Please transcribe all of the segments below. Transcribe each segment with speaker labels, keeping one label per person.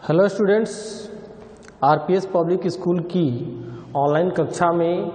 Speaker 1: Hello students, RPS public school की online कक्षा में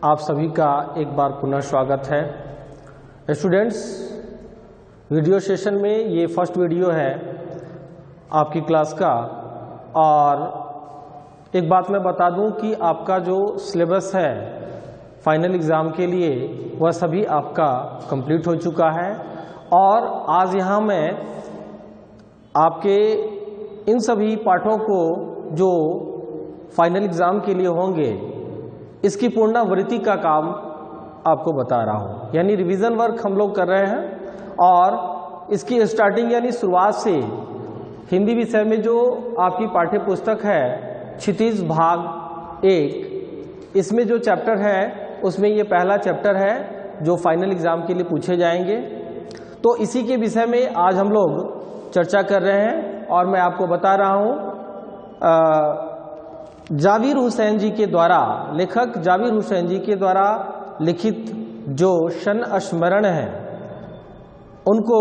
Speaker 1: आप सभी का एक बार पुनः स्वागत है। स्टूडेंट्स, वीडियो सेशन में ये फर्स्ट वीडियो है आपकी क्लास का। और एक बात मैं बता दूं कि आपका जो सिलेबस है फाइनल एग्ज़ाम के लिए वह सभी आपका कंप्लीट हो चुका है। और आज यहाँ मैं आपके इन सभी पाठों को जो फाइनल एग्ज़ाम के लिए होंगे इसकी पुनरावृत्ति का काम आपको बता रहा हूँ, यानी रिवीजन वर्क हम लोग कर रहे हैं। और इसकी स्टार्टिंग यानी शुरुआत से हिंदी विषय में जो आपकी पाठ्य पुस्तक है क्षितिज भाग 1, इसमें जो चैप्टर है उसमें ये पहला चैप्टर है जो फाइनल एग्ज़ाम के लिए पूछे जाएंगे। तो इसी के विषय में आज हम लोग चर्चा कर रहे हैं। और मैं आपको बता रहा हूँ जाविर हुसैन जी के द्वारा, लेखक जाविर हुसैन जी के द्वारा लिखित जो संस्मरण है, उनको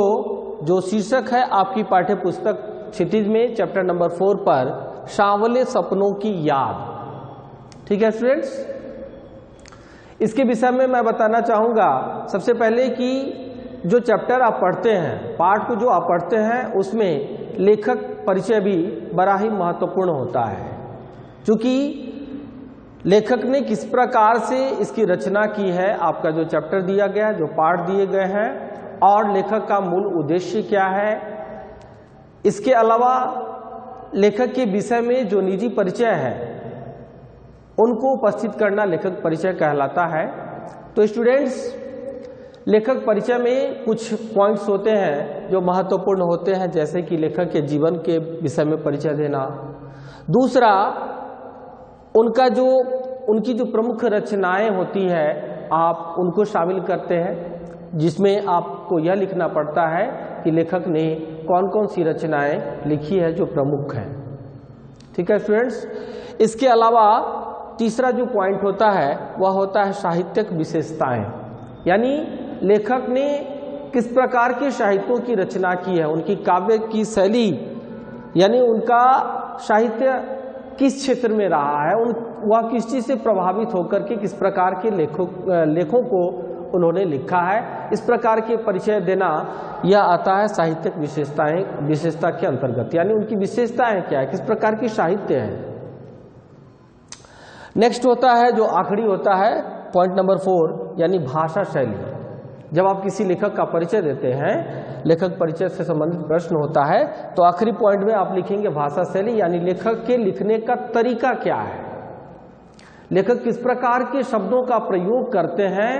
Speaker 1: जो शीर्षक है आपकी पाठ्य पुस्तक क्षितिज में चैप्टर नंबर 4 पर सांवले सपनों की याद। ठीक है स्टूडेंट्स, इसके विषय में मैं बताना चाहूँगा सबसे पहले कि जो चैप्टर आप पढ़ते हैं, पाठ को जो आप पढ़ते हैं, उसमें लेखक परिचय भी बड़ा ही महत्वपूर्ण होता है। क्योंकि लेखक ने किस प्रकार से इसकी रचना की है, आपका जो चैप्टर दिया गया है, जो पाठ दिए गए हैं, और लेखक का मूल उद्देश्य क्या है। इसके अलावा लेखक के विषय में जो निजी परिचय है उनको उपस्थित करना लेखक परिचय कहलाता है। तो स्टूडेंट्स, लेखक परिचय में कुछ पॉइंट्स होते हैं जो महत्वपूर्ण होते हैं, जैसे कि लेखक के जीवन के विषय में परिचय देना। दूसरा, उनकी जो प्रमुख रचनाएं होती है आप उनको शामिल करते हैं, जिसमें आपको यह लिखना पड़ता है कि लेखक ने कौन कौन सी रचनाएं लिखी है जो प्रमुख हैं। ठीक है स्टूडेंट्स, इसके अलावा तीसरा जो पॉइंट होता है वह होता है साहित्यिक विशेषताएं, यानी लेखक ने किस प्रकार के साहित्यों की रचना की है, उनकी काव्य की शैली, यानी उनका साहित्य किस क्षेत्र में रहा है, वह किस चीज़ से प्रभावित होकर के किस प्रकार के लेखों को उन्होंने लिखा है। इस प्रकार के परिचय देना यह आता है साहित्यिक विशेषता के अंतर्गत, यानी उनकी विशेषताएं क्या है, किस प्रकार की साहित्य है। नेक्स्ट होता है जो आखिरी होता है पॉइंट नंबर 4, यानी भाषा शैली। जब आप किसी लेखक का परिचय देते हैं, लेखक परिचय से संबंधित प्रश्न होता है, तो आखिरी पॉइंट में आप लिखेंगे भाषा शैली, यानी लेखक के लिखने का तरीका क्या है, लेखक किस प्रकार के शब्दों का प्रयोग करते हैं,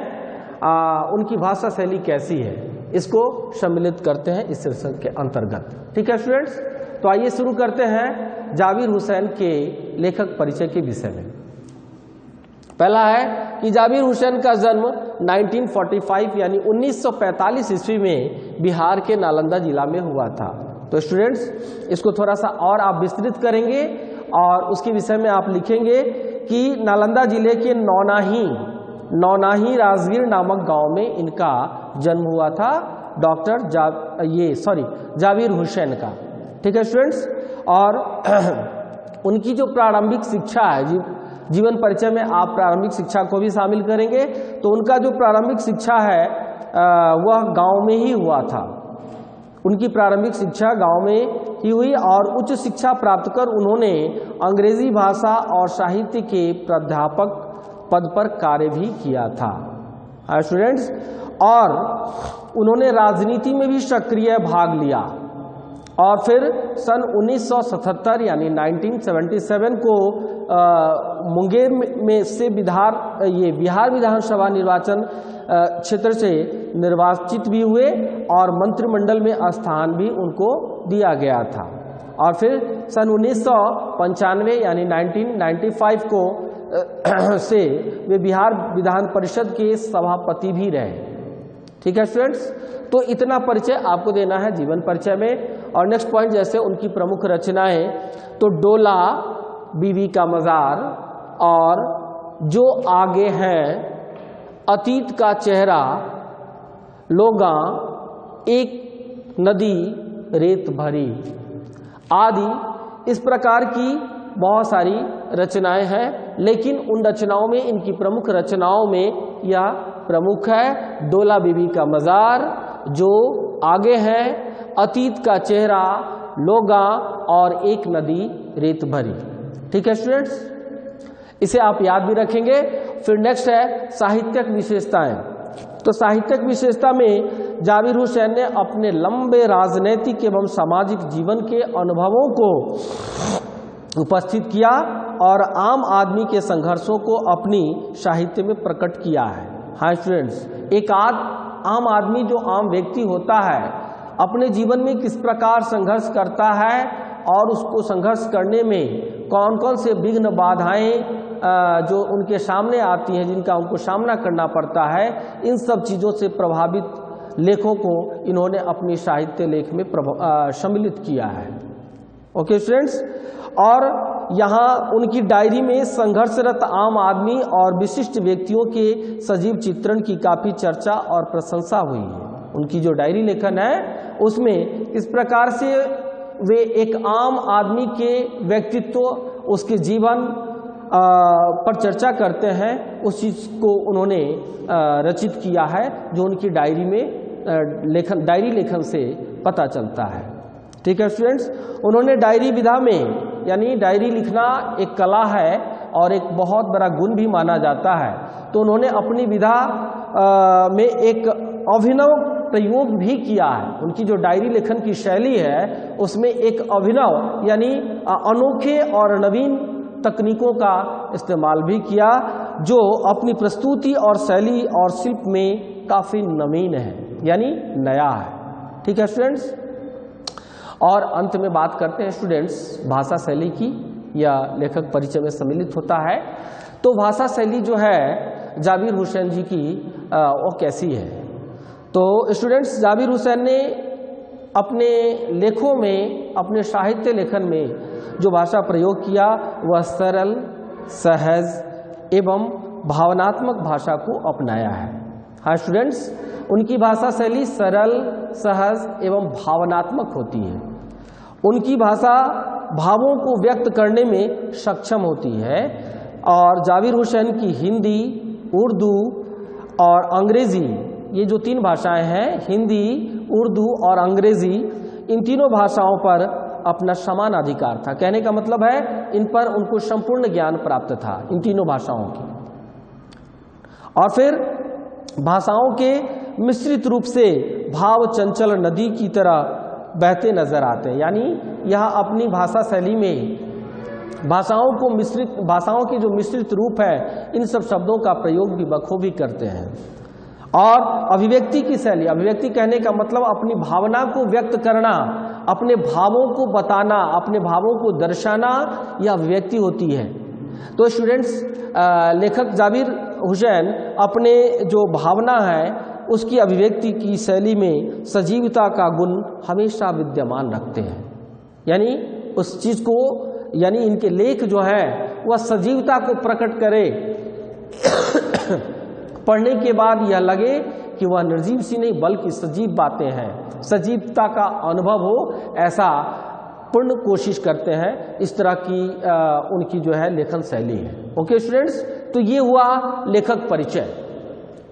Speaker 1: उनकी भाषा शैली कैसी है, इसको सम्मिलित करते हैं इस शीर्षक के अंतर्गत। ठीक है स्टूडेंट्स, तो आइए शुरू करते हैं जाविर हुसैन के लेखक परिचय के विषय में। पहला है कि जाविर हुसैन का जन्म 1945 यानी 1945 ईस्वी में बिहार के नालंदा जिला में हुआ था। तो स्टूडेंट्स, इसको थोड़ा सा और आप विस्तृत करेंगे और उसके विषय में आप लिखेंगे कि नालंदा जिले के नौनाही राजगीर नामक गांव में इनका जन्म हुआ था, जाविर हुसैन का। ठीक है स्टूडेंट्स, और उनकी जो प्रारंभिक शिक्षा है, जीवन परिचय में आप प्रारंभिक शिक्षा को भी शामिल करेंगे, तो उनका जो प्रारंभिक शिक्षा है वह गांव में ही हुआ था। उनकी प्रारंभिक शिक्षा गांव में ही हुई और उच्च शिक्षा प्राप्त कर उन्होंने अंग्रेजी भाषा और साहित्य के प्राध्यापक पद पर कार्य भी किया था स्टूडेंट्स। और उन्होंने राजनीति में भी सक्रिय भाग लिया और फिर सन 1977 यानी 1977 को मुंगेर में से बिहार विधानसभा निर्वाचन क्षेत्र से निर्वाचित भी हुए और मंत्रिमंडल में स्थान भी उनको दिया गया था। और फिर सन 1995 यानी 1995 को से वे बिहार विधान परिषद के सभापति भी रहे। ठीक है स्टूडेंट्स, तो इतना परिचय आपको देना है जीवन परिचय में। और नेक्स्ट पॉइंट, जैसे उनकी प्रमुख रचनाएं, तो डोला, बीवी का मज़ार, और जो आगे हैं, अतीत का चेहरा, लोगा, एक नदी रेत भरी आदि इस प्रकार की बहुत सारी रचनाएं हैं, लेकिन उन रचनाओं में, इनकी प्रमुख रचनाओं में यह प्रमुख है डोला बीबी का मज़ार, जो आगे है अतीत का चेहरा, लोगा और एक नदी रेत भरी। ठीक है स्टूडेंट्स, इसे आप याद भी रखेंगे। फिर नेक्स्ट है साहित्यिक विशेषताएं। तो साहित्यिक विशेषता में जाबिर हुसैन ने अपने लंबे राजनीतिक एवं सामाजिक जीवन के अनुभवों को उपस्थित किया और आम आदमी के संघर्षों को अपनी साहित्य में प्रकट किया है। हाँ स्टूडेंट्स, एक आम आदमी जो आम व्यक्ति होता है अपने जीवन में किस प्रकार संघर्ष करता है और उसको संघर्ष करने में कौन कौन से विघ्न बाधाएं जो उनके सामने आती हैं, जिनका उनको सामना करना पड़ता है, इन सब चीज़ों से प्रभावित लेखों को इन्होंने अपनी साहित्य लेख में सम्मिलित किया है। ओके स्टूडेंट्स, और यहाँ उनकी डायरी में संघर्षरत आम आदमी और विशिष्ट व्यक्तियों के सजीव चित्रण की काफ़ी चर्चा और प्रशंसा हुई है। उनकी जो डायरी लेखन है उसमें इस प्रकार से वे एक आम आदमी के व्यक्तित्व, उसके जीवन पर चर्चा करते हैं, उस चीज़ को उन्होंने रचित किया है जो उनकी डायरी में डायरी लेखन से पता चलता है। ठीक है स्टूडेंट्स, उन्होंने डायरी विधा में, यानी डायरी लिखना एक कला है और एक बहुत बड़ा गुण भी माना जाता है, तो उन्होंने अपनी विधा में एक अभिनव प्रयोग भी किया है। उनकी जो डायरी लेखन की शैली है उसमें एक अभिनव यानी अनोखे और नवीन तकनीकों का इस्तेमाल भी किया, जो अपनी प्रस्तुति और शैली और शिल्प में काफ़ी नवीन है, यानी नया है। ठीक है स्टूडेंट्स, और अंत में बात करते हैं स्टूडेंट्स भाषा शैली की, या लेखक परिचय में सम्मिलित होता है। तो भाषा शैली जो है जाबिर हुसैन जी की वो कैसी है? तो स्टूडेंट्स, जाबिर हुसैन ने अपने लेखों में, अपने साहित्य लेखन में जो भाषा प्रयोग किया वह सरल, सहज एवं भावनात्मक भाषा को अपनाया है। हाँ स्टूडेंट्स, उनकी भाषा शैली सरल, सहज एवं भावनात्मक होती है। उनकी भाषा भावों को व्यक्त करने में सक्षम होती है, और जाबिर हुसैन की हिंदी, उर्दू और अंग्रेज़ी, ये जो तीन भाषाएं हैं, हिंदी, उर्दू और अंग्रेज़ी, इन तीनों भाषाओं पर अपना समान अधिकार था। कहने का मतलब है इन पर उनको संपूर्ण ज्ञान प्राप्त था, इन तीनों भाषाओं की। और फिर भाषाओं के मिश्रित रूप से भाव चंचल नदी की तरह बहते नजर आते हैं, यानी यह अपनी भाषा शैली में भाषाओं के जो मिश्रित रूप है, इन सब शब्दों का प्रयोग भी बखूबी करते हैं। और अभिव्यक्ति की शैली, अभिव्यक्ति कहने का मतलब अपनी भावना को व्यक्त करना, अपने भावों को बताना, अपने भावों को दर्शाना, यह अभिव्यक्ति होती है। तो स्टूडेंट्स, लेखक जाबिर हुसैन अपने जो भावना है उसकी अभिव्यक्ति की शैली में सजीवता का गुण हमेशा विद्यमान रखते हैं, यानी उस चीज़ को, यानी इनके लेख जो है वह सजीवता को प्रकट करे, पढ़ने के बाद यह लगे कि वह निर्जीव सी नहीं बल्कि सजीव बातें हैं, सजीवता का अनुभव हो, ऐसा पूर्ण कोशिश करते हैं। इस तरह की उनकी जो है लेखन शैली है। ओके स्टूडेंट्स, तो ये हुआ लेखक परिचय।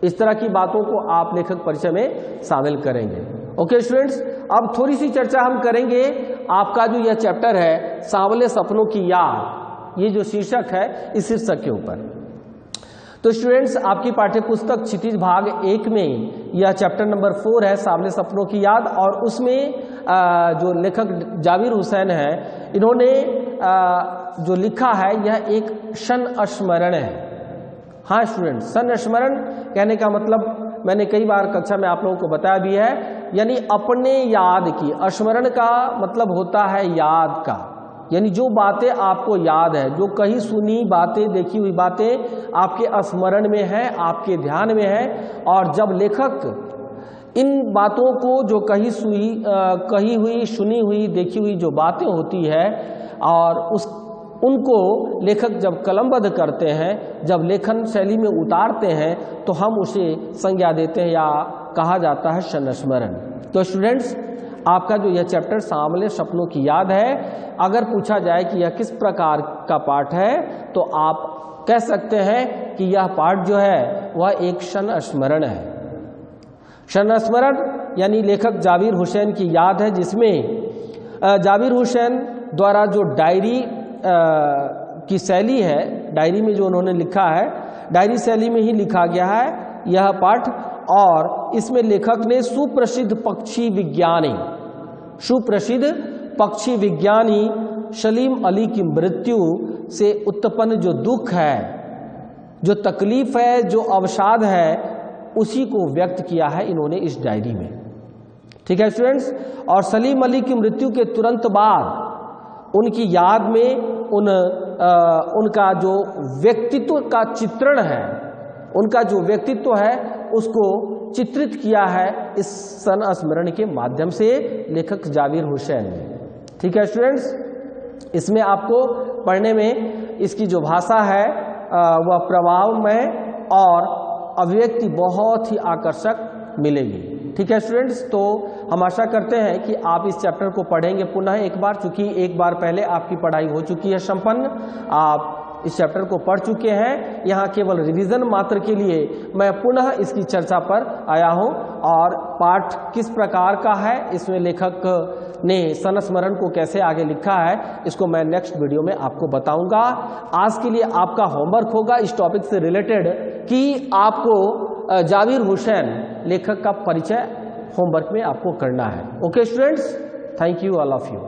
Speaker 1: इस तरह की बातों को आप लेखक परिचय में शामिल करेंगे। ओके स्टूडेंट्स, अब थोड़ी सी चर्चा हम करेंगे आपका जो यह चैप्टर है सांवले सपनों की याद, ये जो शीर्षक है इस शीर्षक के ऊपर। तो स्टूडेंट्स, आपकी पाठ्यपुस्तक क्षितिज भाग 1 में यह चैप्टर नंबर 4 है सांवले सपनों की याद, और उसमें जो लेखक जाबिर हुसैन है, इन्होंने जो लिखा है यह एक संस्मरण है। हाँ स्टूडेंट्स, संस्मरण कहने का मतलब मैंने कई बार कक्षा में आप लोगों को बताया भी है, यानी अपने याद की, स्मरण का मतलब होता है याद का, यानी जो बातें आपको याद है, जो कहीं सुनी बातें, देखी हुई बातें आपके स्मरण में है, आपके ध्यान में है, और जब लेखक इन बातों को जो कही हुई, सुनी हुई, देखी हुई जो बातें होती है, और उनको लेखक जब कलमबद्ध करते हैं, जब लेखन शैली में उतारते हैं, तो हम उसे संज्ञा देते हैं या कहा जाता है संस्मरण। तो स्टूडेंट्स, आपका जो यह चैप्टर सांवले सपनों की याद है, अगर पूछा जाए कि यह किस प्रकार का पाठ है तो आप कह सकते हैं कि यह पाठ जो है वह एक क्षण स्मरण है। क्षण स्मरण यानी लेखक जाबिर हुसैन की याद है, जिसमें जाबिर हुसैन द्वारा जो डायरी की शैली है, डायरी में जो उन्होंने लिखा है, डायरी शैली में ही लिखा गया है यह पाठ। और इसमें लेखक ने सुप्रसिद्ध पक्षी विज्ञानी सलीम अली की मृत्यु से उत्पन्न जो दुख है, जो तकलीफ है, जो अवसाद है, उसी को व्यक्त किया है इन्होंने इस डायरी में। ठीक है स्टूडेंट्स। और सलीम अली की मृत्यु के तुरंत बाद उनकी याद में उनका जो व्यक्तित्व का चित्रण है, उनका जो व्यक्तित्व है उसको चित्रित किया है इस संस्मरण के माध्यम से लेखक जाबिर हुसैन ने। ठीक है स्टूडेंट्स, इसमें आपको पढ़ने में इसकी जो भाषा है वह प्रभावमय और अभिव्यक्ति बहुत ही आकर्षक मिलेगी। ठीक है स्टूडेंट्स, तो हम आशा करते हैं कि आप इस चैप्टर को पढ़ेंगे पुनः एक बार, चूंकि एक बार पहले आपकी पढ़ाई हो चुकी है संपन्न, आप इस चैप्टर को पढ़ चुके हैं। यहाँ केवल रिवीजन मात्र के लिए मैं पुनः इसकी चर्चा पर आया हूँ। और पाठ किस प्रकार का है, इसमें लेखक ने संस्मरण को कैसे आगे लिखा है, इसको मैं नेक्स्ट वीडियो में आपको बताऊंगा। आज के लिए आपका होमवर्क होगा इस टॉपिक से रिलेटेड कि आपको जाबिर हुसैन लेखक का परिचय होमवर्क में आपको करना है। Okay students, thank you all of you.